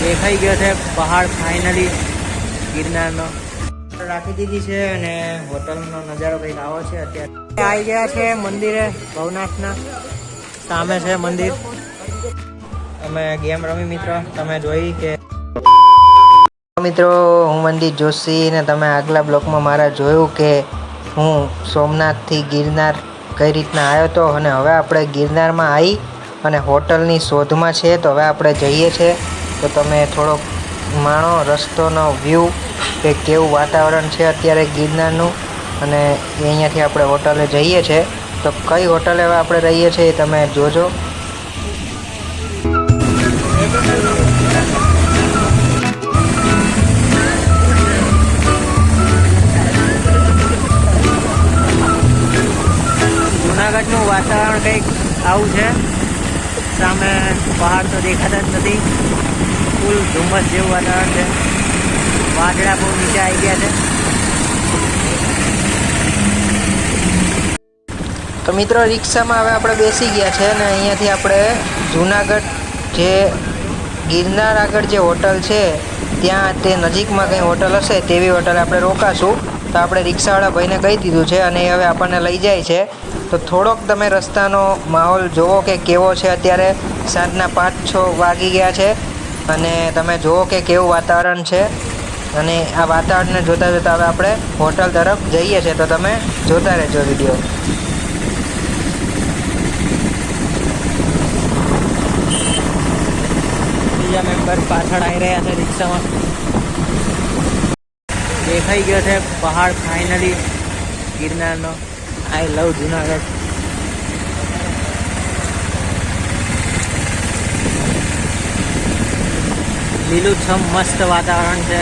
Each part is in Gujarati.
દેખાઈ ગયો છે પહાડ ફાઇનલી ગિરનારનો રાખી દીધી છે અને હોટલનો નજારો કંઈક આવો છે. અત્યારે આવી ગયા છે મંદિરે ભવનાથના સામે છે મંદિર. અમે ગેમ રમી મિત્રો, તમે જોઈ કે મિત્રો હું મનદીપ જોશી ને તમે આગલા બ્લોકમાં મારા જોયું કે હું સોમનાથથી ગિરનાર કઈ રીતના આવ્યો હતો અને હવે આપણે ગિરનારમાં આવી અને હોટલની શોધમાં છે. તો હવે આપણે જઈએ છીએ તો તમે થોડોક માણો રસ્તોનો વ્યૂ કે કેવું વાતાવરણ છે અત્યારે ગિરનારનું. અને અહીંયાથી આપણે હોટલે જઈએ છીએ તો કઈ હોટલે હવે આપણે રહીએ છીએ એ તમે જોજો. જૂનાગઢનું વાતાવરણ કંઈક આવું છે. સામે પહાડ તો દેખાતા જ નથી, ફૂલ ધુમ્મસ જેવું વાતાવરણ છે. વાદળા બહુ નીચે આવી ગયા છે. તો મિત્રો રિક્ષામાં હવે આપણે બેસી ગયા છે અને અહીંયાથી આપણે જૂનાગઢ જે ગિરનાર આગળ જે હોટલ છે ત્યાં તે નજીકમાં કંઈ હોટલ હશે તેવી હોટલ આપણે રોકાશું. તો આપણે રિક્ષાવાળા ભાઈને કહી દીધું છે અને હવે આપણને લઈ જાય છે. તો થોડોક તમે રસ્તાનો માહોલ જુઓ કે કેવો છે. અત્યારે સાંજના 5-6 વાગી ગયા છે અને તમે જુઓ કે કેવું વાતાવરણ છે. અને આ વાતાવરણને જોતાં જોતાં હવે આપણે હોટલ તરફ જઈએ છીએ. તો તમે જોતા રહેજો વિડીયો. બીજા મેમ્બર પાછળ આવી રહ્યા છે રિક્ષામાં. દેખાઈ ગયો છે પહાડ ફાઇનલી ગિરનારનો. આઈ લવ જુનાગઢ. લીલુંછમ મસ્ત વાતાવરણ છે.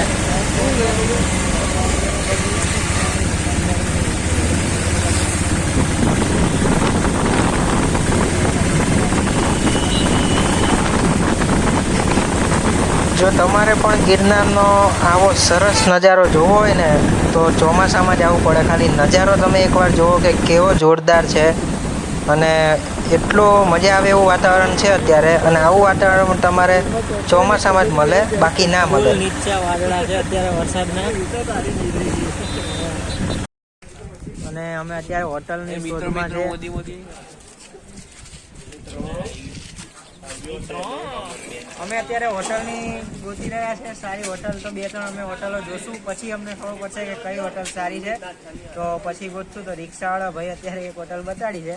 જો તમારે પણ ગિરનારનો આવો સરસ નજારો જોવો હોય ને તો ચોમાસામાં જ આવવું પડે. ખાલી નજારો તમે એકવાર જુઓ કે કેવો જોરદાર છે અને એટલો મજા આવે એવું વાતાવરણ છે અત્યારે. અને આવું વાતાવરણ તમારે ચોમાસામાં જ મળે, બાકી ના મળે. નીચા વાદળા છે અત્યારે વરસાદના. અને અમે અત્યારે હોટલની શોધમાં છે. અમે અત્યારે હોટલની ગોતી રહ્યા છે. સારી હોટલ તો 2-3 અમે હોટલો જોશું, પછી અમને ખબર પડશે કે કઈ હોટલ સારી છે તો પછી ગોતશું. તો રિક્ષાવાળા ભાઈ અત્યારે એક હોટલ બતાડી છે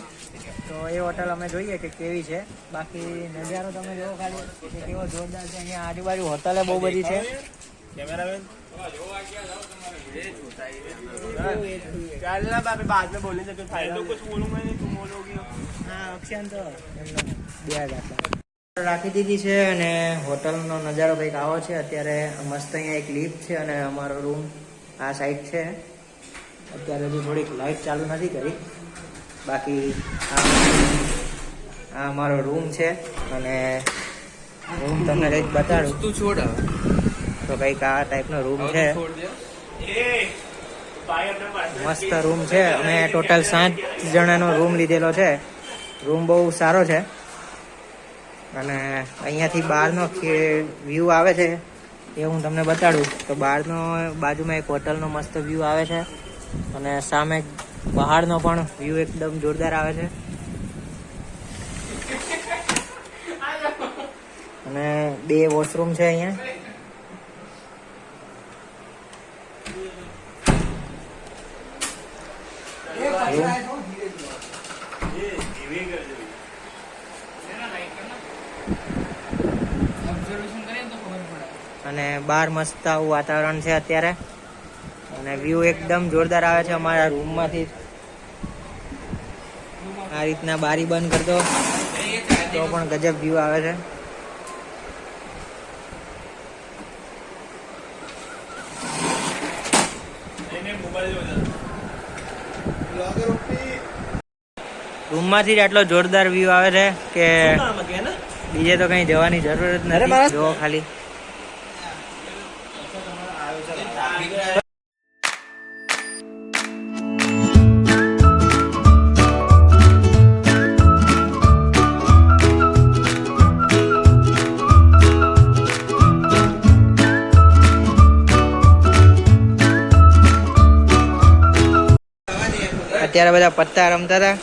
તો એ હોટલ અમે જોઈએ કે કેવી છે. બાકી નજારો તમે જોવો ખાલી કે કેવો જોરદાર છે. અહીંયા આજુબાજુ હોટલે બહુ બધી છે. રાખી દીધી છે અને હોટલનો નજારો કંઈક આવો છે. અત્યારે મસ્ત અહીંયા એક લિફ્ટ છે અને અમારો રૂમ આ સાઈડ છે. અત્યારે હજુ થોડીક લાઇટ ચાલુ નથી કરી. બાકી આ અમારો રૂમ છે અને રૂમ તમને કંઈક બતાડું તો કંઈક આ ટાઈપનો રૂમ છે. મસ્ત રૂમ છે. અમે ટોટલ 7 જણાનો રૂમ લીધેલો છે. રૂમ બહુ સારો છે અને અહીંયાથી બહારનો વ્યૂ આવે છે એ હું તમને બતાડું. તો બહારનો બાજુમાં એક હોટલનો મસ્ત વ્યૂ આવે છે અને સામે પહાડનો પણ વ્યૂ એકદમ જોરદાર આવે છે. અને 2 વોશરૂમ છે અહીંયા. અને બહાર મસ્ત આવું વાતાવરણ છે અત્યારે અને વ્યૂ એકદમ જોરદાર આવે છે. અમારા રૂમમાંથી આ રીતના બારી બંધ કરતો તો પણ ગજબ વ્યૂ આવે છે. રૂમમાંથી જ આટલો જોરદાર વ્યૂ આવે છે કે બીજે તો કઈ જવાની જરૂર જ નથી. જો ખાલી અત્યારે બધા પત્તા રમતા હતા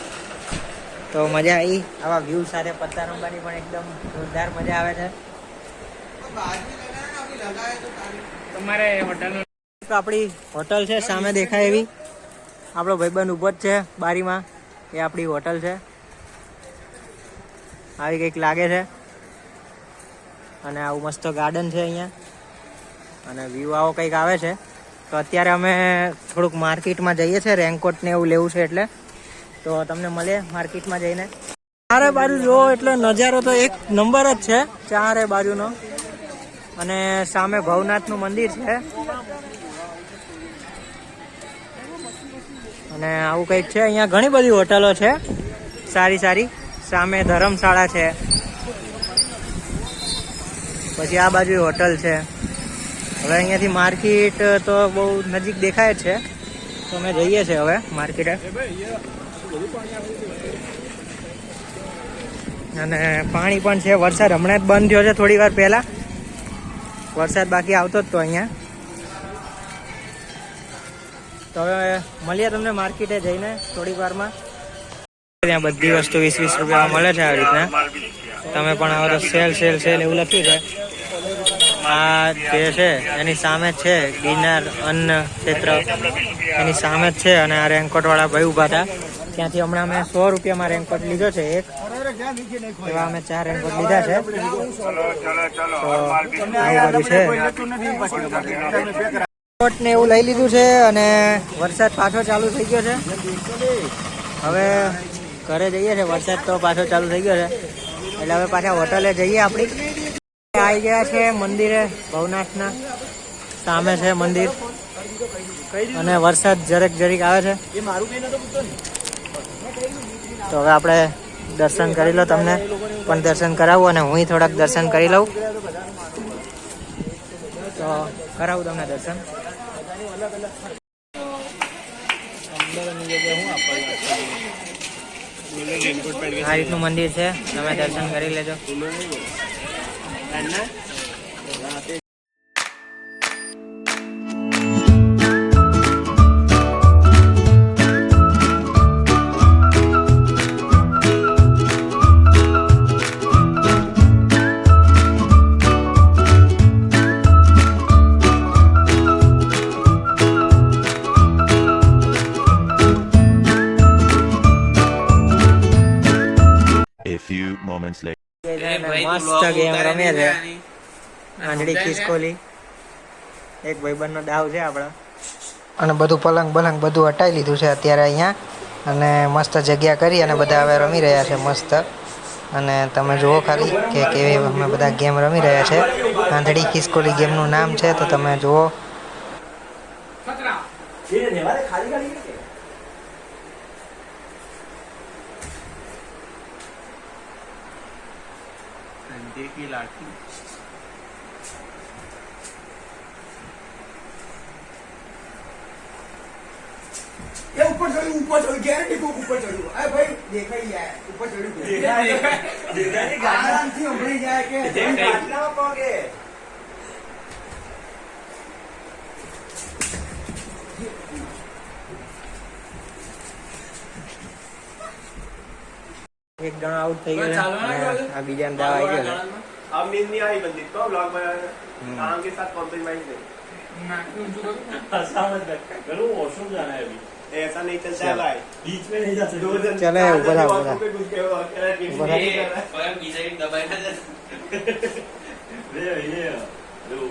તો મજા આવી. આવા વ્યૂ સાથે પત્તા રમવાની પણ એકદમ જોરદાર મજા આવે છે. તમારે હોટલ આપણી હોટલ છે સામે દેખાય એવી. આપણો ભાઈબંધ ઊભો જ છે બારીમાં. એ આપણી હોટલ છે. આવી કંઈક લાગે છે. અને આવું મસ્ત ગાર્ડન છે અહીંયા. અને વ્યૂ આવો કંઈક આવે છે. તો અત્યારે અમે થોડુંક માર્કેટમાં જઈએ છીએ. રેનકોટ ને એવું લેવું છે એટલે. તો તમને મળે માર્કેટમાં જઈને. ચારે બાજુ જુઓ એટલે નજારો તો એક નંબર જ છે ચારે બાજુનો. અને સામે ભવનાથનું મંદિર છે. અને આવું કંઈક છે. અહીંયા ઘણી બધી હોટલો છે સારી સારી. સામે ધર્મશાળા છે. પછી આ બાજુ હોટલ છે. હવે અહીંયાથી માર્કેટ તો બહુ નજીક દેખાય છે. તો અમે જઈએ છીએ હવે માર્કેટે. અને પાણી પણ છે. વરસાદ હમણાં જ બંધ થયો છે થોડી વાર પહેલા. વરસાદ બાકી આવતો જ તો અહીંયા. તો હવે મળીએ તમને માર્કેટે જઈને થોડીક વારમાં. ત્યાં બધી વસ્તુ 20-20 રૂપિયામાં મળે છે આવી રીતના. તમે પણ આવો તો સેલ સેલ સેલ એવું લખ્યું છે. આ જે છે એની સામે જ છે ગિરનાર અન્ન ક્ષેત્ર. એની સામે જ છે. અને આ રેનકોટ વાળા ભાઈ ઉભા હતા. ત્યાંથી હમણાં અમે 100 રૂપિયામાં રેનકોટ લીધો છે એક. એવા અમે 4 રેનકોટ લીધા છે. તો આવું બધું છે. રેનકોટ ને એવું લઈ લીધું છે. અને વરસાદ પાછો ચાલુ થઈ ગયો છે. હવે ઘરે જઈએ છે. વરસાદ તો પાછો ચાલુ થઈ ગયો છે એટલે હવે પાછા હોટલે જઈએ આપણી. આવી ગયા છે મંદિરે ભવનાથના. સામે છે મંદિર. અને વરસાદ જરીક આવે છે. તો હવે આપણે દર્શન કરી લો. તમને પણ દર્શન કરાવું અને હું થોડાક દર્શન કરી લઉં. તો કરાવું તમને દર્શન. આ રીતનું મંદિર છે. તમે દર્શન કરી લેજો. મસ્ત ગેમ રમે છે. આંધળી ખિસકોલી એક ભાઈબંધનો દાવ છે આપણા. અને બધું પલંગ બલંગ બધું હટાવી લીધું છે અત્યારે અહીંયા. અને મસ્ત જગ્યા કરી અને બધા હવે રમી રહ્યા છે મસ્ત. અને તમે જુઓ ખાલી કે કેવી અમે બધા ગેમ રમી રહ્યા છે. આંધળી ખિસકોલી ગેમનું નામ છે. તો તમે જુઓ. की लाठी ये ऊपर चढ़ू गारंटी को ऊपर चढ़ू. अरे भाई देखा ही है ऊपर चढ़ू आराम से उभरी जाए के घाटना पड़ोगे. એક જણ આઉટ થઈ ગયો. આ બીજાને દાવ આવી ગયો. अब नींद नहीं आई बंदी को ब्लॉग बनाने काम के साथ कॉम्प्रोमाइज नहीं. करो वॉशरूम जाना है अभी. ऐसा नहीं चलता है भाई. बीच में नहीं जा सकते. 2 दिन चले ऊपर आ ऊपर ये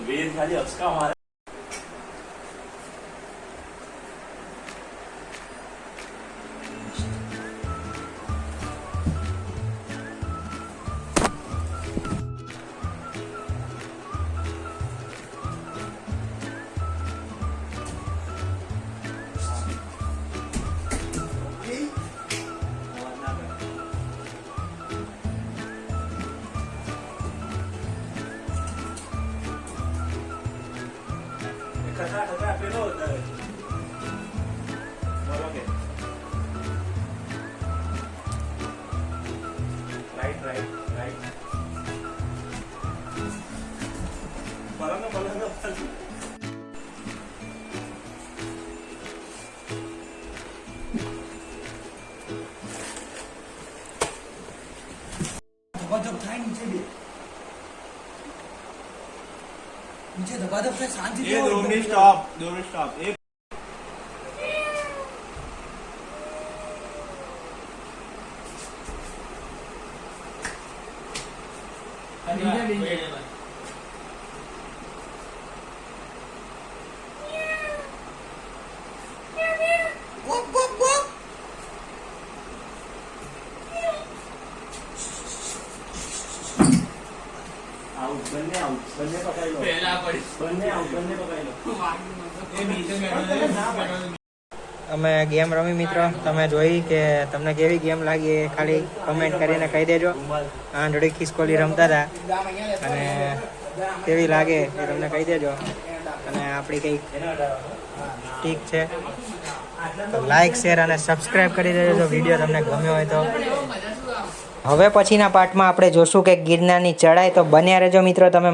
वेद खाली अक्सका हमारा. खतरा पेलो होता है. बोलोगे राइट राइट राइट. बोलो નીચે દબા દબ છે શાંતિ એ દોરની સ્ટોપ એ વોક વોક વોક આઉટ બંને પકડી લો બંને પકડી લો અમે ગેમ રમી મિત્રો, તમે જોઈ કે તમને કેવી ગેમ લાગી એ ખાલી કમેન્ટ કરીને કહી દેજો. આંધળી ખિસકોલી રમતા હતા અને કેવી લાગે એ તમને કહી દેજો. અને આપણી કંઈક ઠીક છે તો લાઈક શેર અને સબસ્ક્રાઈબ કરી દેજો જો વિડીયો તમને ગમ્યો હોય તો. હવે પછીના પાર્ટમાં આપણે જોશું કે ગિરનારની ચડાઈ, તો બન્યા રહેજો મિત્રો તમે.